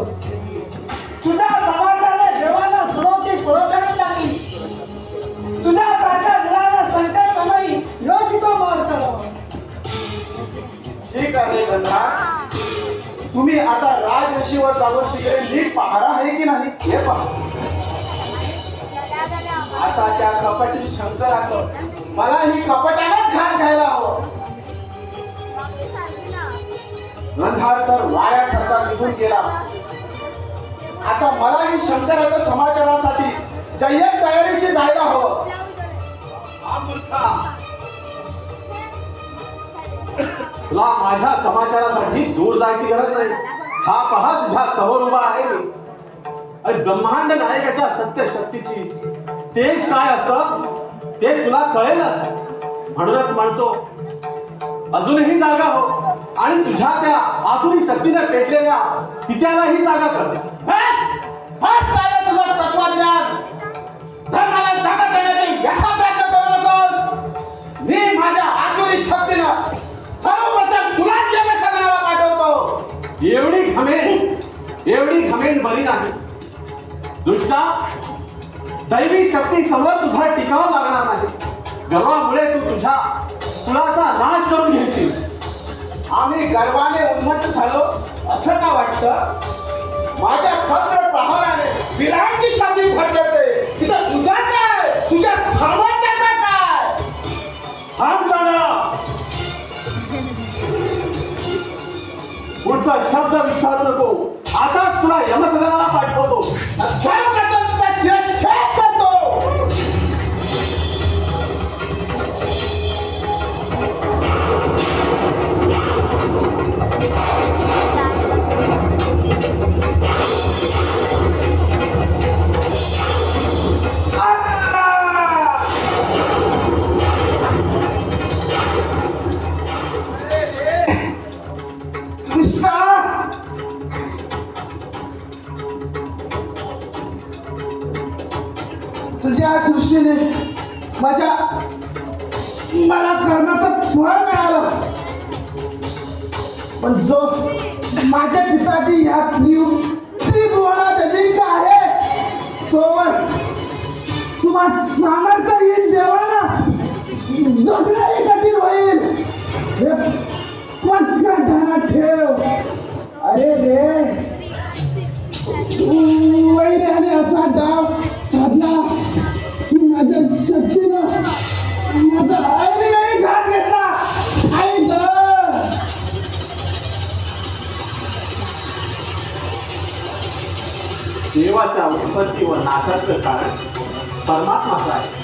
तुझ्या समाजाने देवाला सणोती पुरवठ्यात टाकली. तुझ्यासारख्या मुलाला संकट समयी योग्य तो मार करावा. ठीक आहे गंधा, तुम्ही आता राजऋषीवर जाऊन तिकडे नीट पहारा आहे की नाही हे पहा. आता त्या कपटी शंकराचं मला ही कपटानच घाण घ्यायला हवं. गंधार तर वायासारखा निघून गेला. आता मलाही शंकराच्या समाचारासाठी जय्यत तयारीशी जायला हवं. तुला माझ्या समाचारासाठी दूर जायची गरज नाही. हा पहा तुझ्या समोर उभा आहे. अरे ब्रह्मांड नायकाच्या सत्य शक्तीची तेज काय असतं ते तुला कळेलच. म्हणूनच म्हणतो अजूनही जागा हो आणि तुझ्या त्या आसुरी शक्तीने पेटलेल्या पित्यालाही जागा कर. बस झालं तुझं तत्वज्ञान. धर्माला जागा देण्याची व्यथा प्रयत्न करू नकोस. मी माझ्या आसुरी शक्तीनं सर्वप्रथम तुला जगसंघाला पाठवतो. एवढी घमेंड बरी नाही. दुष्टा, दैवी शक्ती समोर तुझा टिकावं लागणार नाही. गर्वामुळे तू तुझ्या कुळाचा नाश करून घेशील. आम्ही गर्वाने उन्मत्त झालो असं का वाटतं? माझ्या सत्र प्रहाराने वीरांची छाती भरकटते. तिथं तुझा काय, तुझ्या सामर्थ्याचा काय? थांब जाणं. पुढचा शब्द विचारू नको. आताच तुला यमसदनाला पाठवतो. सर्वप्रथम तुझा शिरच्छेद करतो. कृष्णा, तुझ्या दृष्टीने मला कर्माचं फळ मिळालं. पण जो माझ्या पिताची ह्या त्रिभुवनात अजिंक्य आहे तोवर तुम्हाला सामर्थ्य येईल देवाला जगणंही कठीण होईल. हे पटकन ध्यानात ठेव. अरे रे, वैर्याने असा डाव साधला की माझ्या शक्तीनं माझा ऐनवेळी घात घेतला. आई ग, देवाच्या उत्पत्ती व नाशाचं कारण परमात्माचं आहे.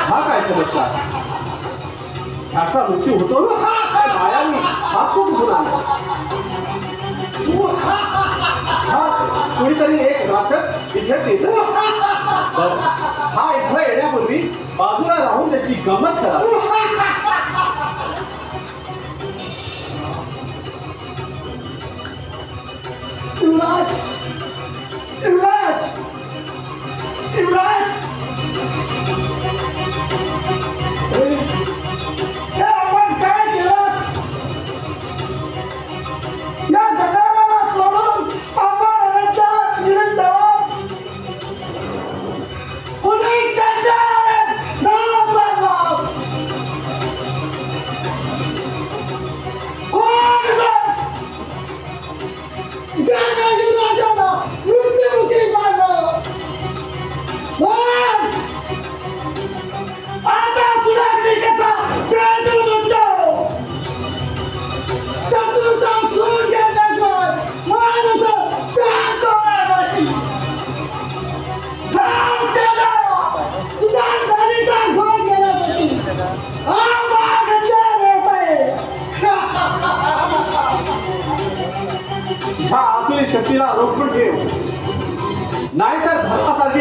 हा काय चमत्कार. ह्याचा मृत्यू होतो ना मायावी हा खूप गुन्हा कुणीतरी एक राक्षस इथे येतं. हा इथं येण्यापूर्वी बाजूला राहून त्याची गंमत करावी. युवराज, युवराज, युवराज, हे आपण काय केलं? या जगाला सोडून आपण अनंतात विलीन झालो. कुणी चंद्राने नाव सांगला. कोण गस जगा युवराजाला मृत्युमुखी मारलं. बस आता सुधारली कसा पेटून उठतो. शत्रूचा सूड घेतल्याशिवाय माणूस शांत होणार नाही. धाव केला तुझा धनीचा घोळ केल्यापासून हा वाघ अंधार येत आहे. ह्या आसुरी शक्तीला रोखून ठेव, नाहीतर धर्मासारखी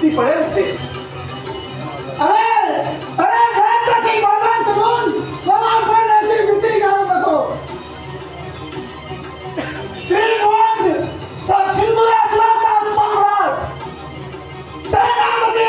ती पडेल ते. अरे अरे घाताची बाबा करून मला पडण्याची भीती घालू नको. त्रिभुवन सिंधुराष्ट्राचा सम्राट सेनापती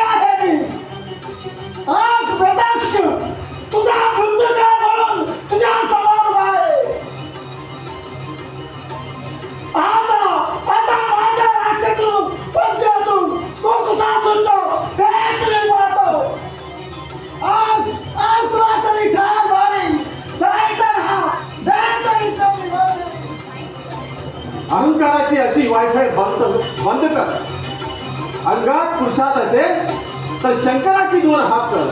बंद कर. अंगात पुरुषात असेल तर शंकराची 2 हात कर.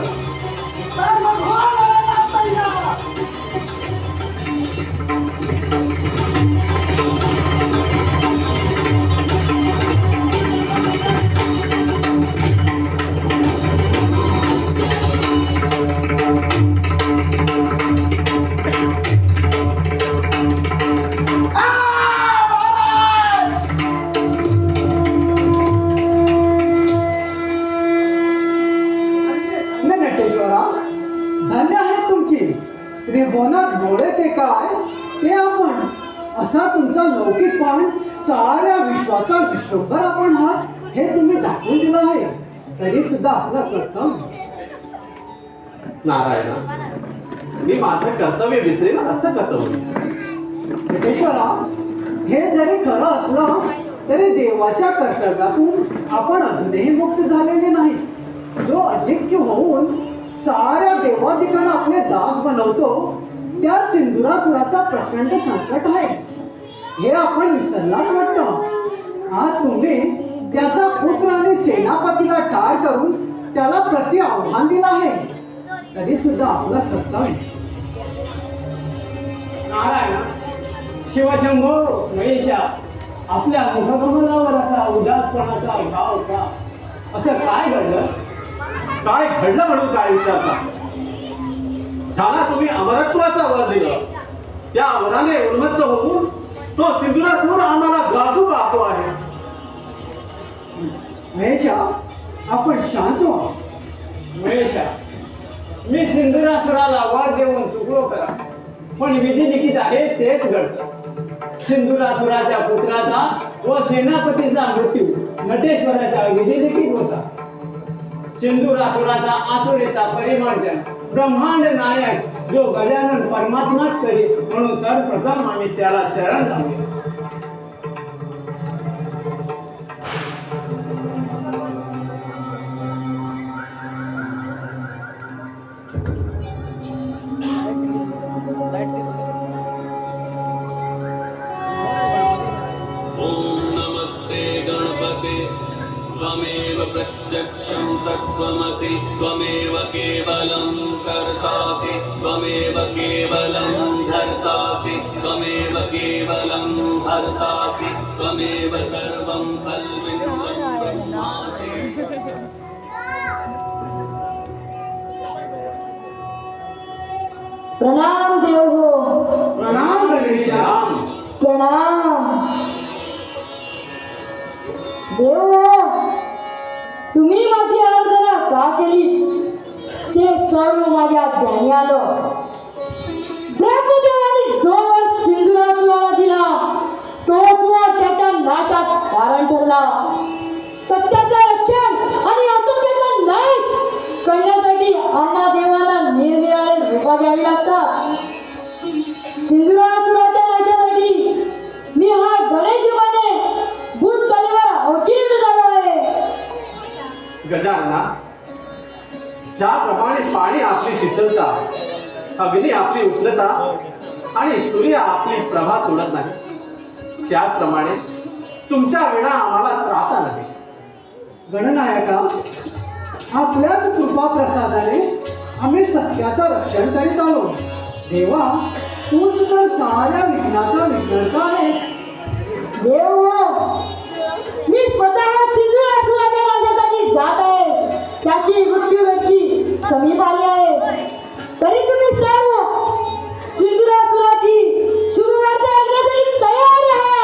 तर मग हो नरेंद्र तैयार. नटेश्वरा, धन्य आहे तुमची त्रिभुवनात डोळे ते काय ते आपण. असा तुमचा लौकिकपण साऱ्या विश्वाचा विश्वभर आपण आहात हे तुम्ही दाखवून दिलं आहे. तरी सुद्धा आपलं कर्तव्य. नारायणा, मी माझं कर्तव्य विसरेल असं कसं होईल? नटेश्वरा, हे जरी खरं असलं तरी देवाच्या कर्तव्यातून आपण अजूनही मुक्त झालेले नाही. जो अजिंक्य होऊन साऱ्या देवादिकांना आपले दास बनवतो त्या सिंधुरासुराचा प्रचंड संकट आहे हे आपण विसरलाच वाटतं. आज तुम्ही त्याचा पुत्र आणि सेनापतीला ठार करून त्याला प्रति आव्हान दिलं आहे. तरी सुद्धा आपलं कर्तव्य. नारायण, शिवशंभो महेशा, आपल्या मुखकमलावर असा उदासपणाचा भाव का? असं काय घडलं? काय घडलं म्हणून काय विचारता? ज्याला तुम्ही अमरत्वाचा वर दिलं त्या वराने उन्मत्त होऊन तो सिंधुरासूर आम्हाला ग्रासू पाहतो आहे. महेशा, आपण शांत व्हा. महेशा, मी सिंधुरासुराला वर देऊन चुकलो करा, पण विधी लिखित आहे तेच घडतं. सिंधुरासुराच्या पुत्राचा व सेनापतीचा मृत्यू नटेश्वराच्या विधी लिखित होता. सिंधुरासुराचा आसुरेचा परिमार्जन ब्रह्मांड नायक जो गजानन परमात्माच करी, म्हणून सर्वप्रथम आम्ही त्याला शरण जाऊया. त्वमेव प्रत्यक्षं तत्त्वमसि त्वमेव केवलं कर्तासि त्वमेव केवलं धर्तासि त्वमेव केवलं हर्तासि त्वमेव सर्वं कल्विदं ब्रह्मासि. प्रणाम देव हो. प्रणाम गणेशा. प्रणाम देव हो. तुम्ही माझी आराधना का केली ते सर्व माझ्या ध्यानी आलं. ब्रह्मदेवाने जो वर सिंधुरासुराला दिला तोच वर त्याच्या नाशात कारण ठरला. सत्याचं रक्षण आणि असत्याचा नाश करण्यासाठी आम्हा देवांना निरनिराळे रूपा घ्यावी लागतात. सिंधुरासुराच्या नाशासाठी मी हा गणेश रूपाने भूत तलीवर अवतीर्ण झालो आहे. गजानना, ज्याप्रमाणे पाणी आपली शीतलता, अग्नी आपली उष्णता आणि सूर्य आपली प्रभा सोडत नाही, त्याचप्रमाणे तुमच्या विना आम्हाला त्राता नाही. गणनायका, आपल्याच कृपा प्रसादाने आम्ही सत्याचं रक्षण करीत आलो. देवा, तूच तर साऱ्या विघ्नाचा विघ्नता आहे. देव मी स्वतः सिंधुरासुराच्या नाशासाठी जात आहे. त्याची मृत्यू व्यक्ती समीप आली आहे. तरी तुम्ही सर्व सिंधुरासुराची शुभवार्ता ऐकण्यासाठी तयार राहा.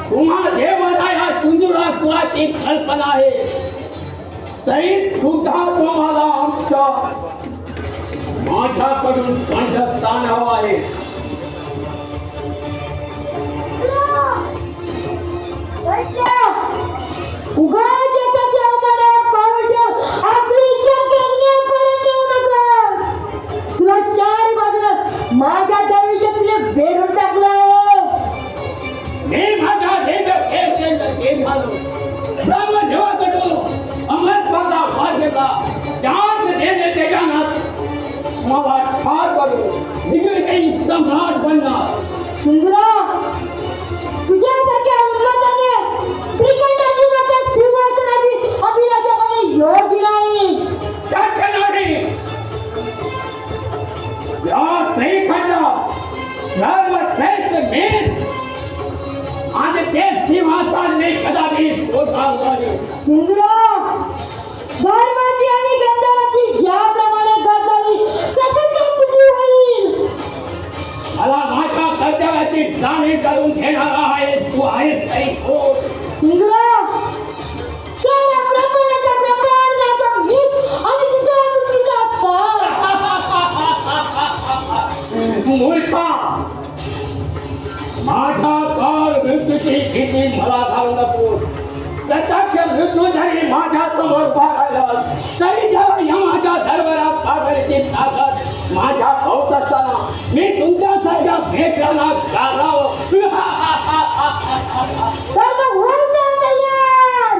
तुम्हा देवाला या सिंधुरासुराची कल्पना आहे, तरी सुद्धा तुम्हाला माझ्याकडून कंठस्थान हवं आहे. माझ्या दिग्विजयी सम्राट बनणार. सिंधुराव, तुझ्यासारख्या उन्मत्ताने श्रीखंडाची माता सिंहासनाची अभिलाषा करणे योग्य नाही. शक्य नाही. या श्रीखंडात सर्वश्रेष्ठ मीच आणि ते सिंहासन मी कदापि सोडणार नाही. सिंधुराव, धर्माची आणि गंधर्वाची ज्याप्रमाणे गत झाली तसेच तुझी होईल. मला माझ्या कर्तव्याची जाणीव करून घेणारा आहे तू आहेस तरी कोण. सिंधुराव, साऱ्या ब्रह्मांडाच्या ब्रह्मांडाचा मीच आणि तुझ्या मृत्यूचा काळ. मूर्खा, माझ्या काळ मृत्यूची भीती मला घालू नको. प्रत्यक्ष मृत्यू जरी माझ्या समोर पाहायला तरी जेव्हा यमाच्या दरबारात पाहण्याची ताकद माझ्या भाऊत असताना मी तुमच्यासारख्या भेटला करावं. तर मग होऊन जा तयार.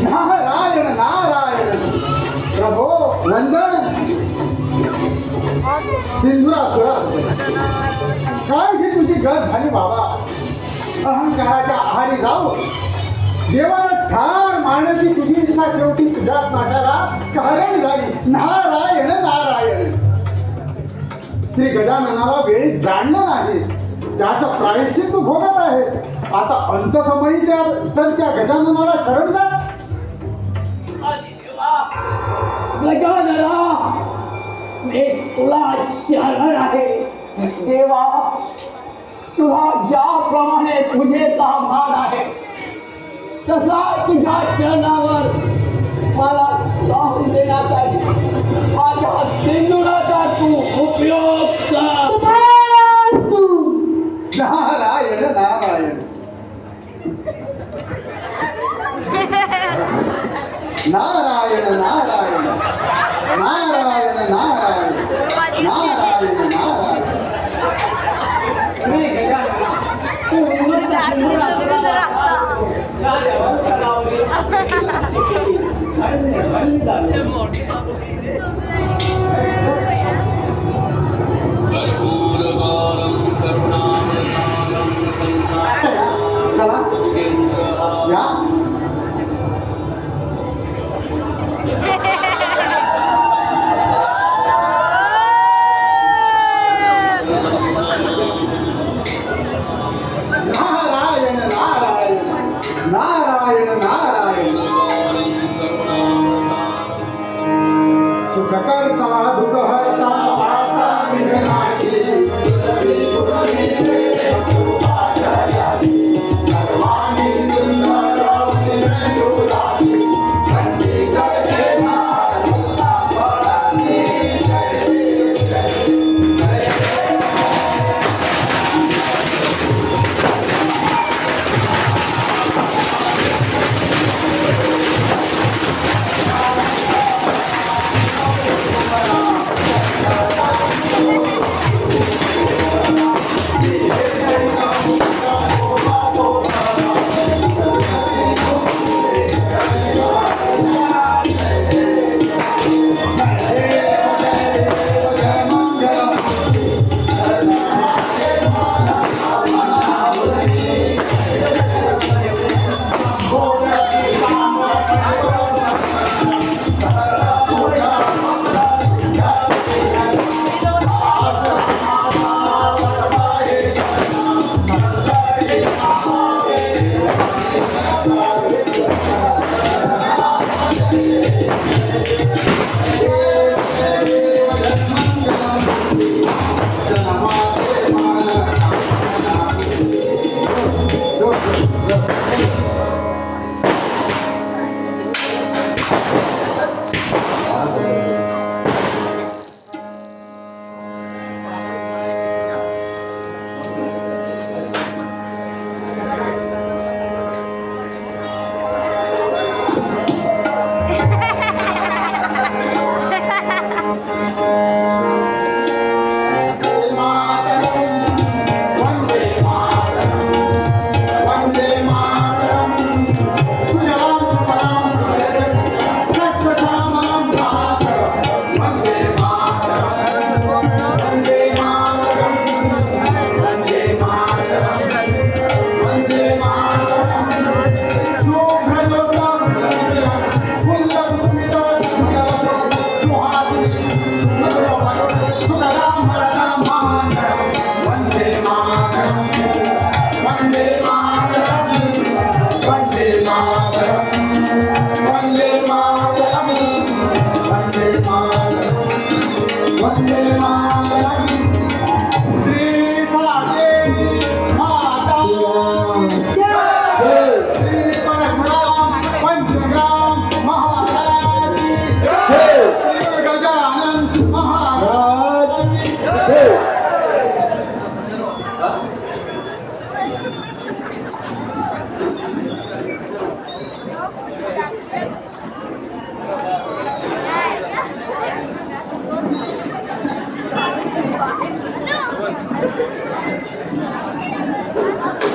नारायण नारायण. प्रभो वंदन. सिंधुरासुरा, काय ही तुझी गत झाली बाबा. अहंकाराच्या आहारी जाऊ देवाला ठार मारण्याची तुझी इच्छा शेवटी तुझ्याच नाशाला कारण झाली. नारायण नारायण. श्री गजाननाला वेळी जाणलं नाहीस, त्याचं प्रायश्चित तू भोगत आहेस. आता अंतसमयी तर त्या गजाननाला शरण जा. गजानना, मी तुला शरण आहे. देवा, तुला ज्याप्रमाणे पूजेचा मान आहे तसा तुझ्या चरणावर मला लावून देण्यासाठी माझ्या सिंधुराचा तू उपयोग कर. तथास्तु. नारायण नारायण. नारायण नारायण. नारायण नारायण. नारायण नारायण. श्री गजानना, तू उन्मत्त सिंधुरासुराला जाग्यावर सलावली. धन्य धन्य झाले. कर्पूरगारं करुणावतारं चला संसारसारं या. नारायण नारायण. नारायण नारायण. सुखकर्ता दुःखहर्ता वार्ता विघ्नाची तुझी पुरवी सर्वांनी सुंदर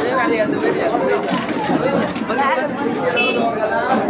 Ini kali ya,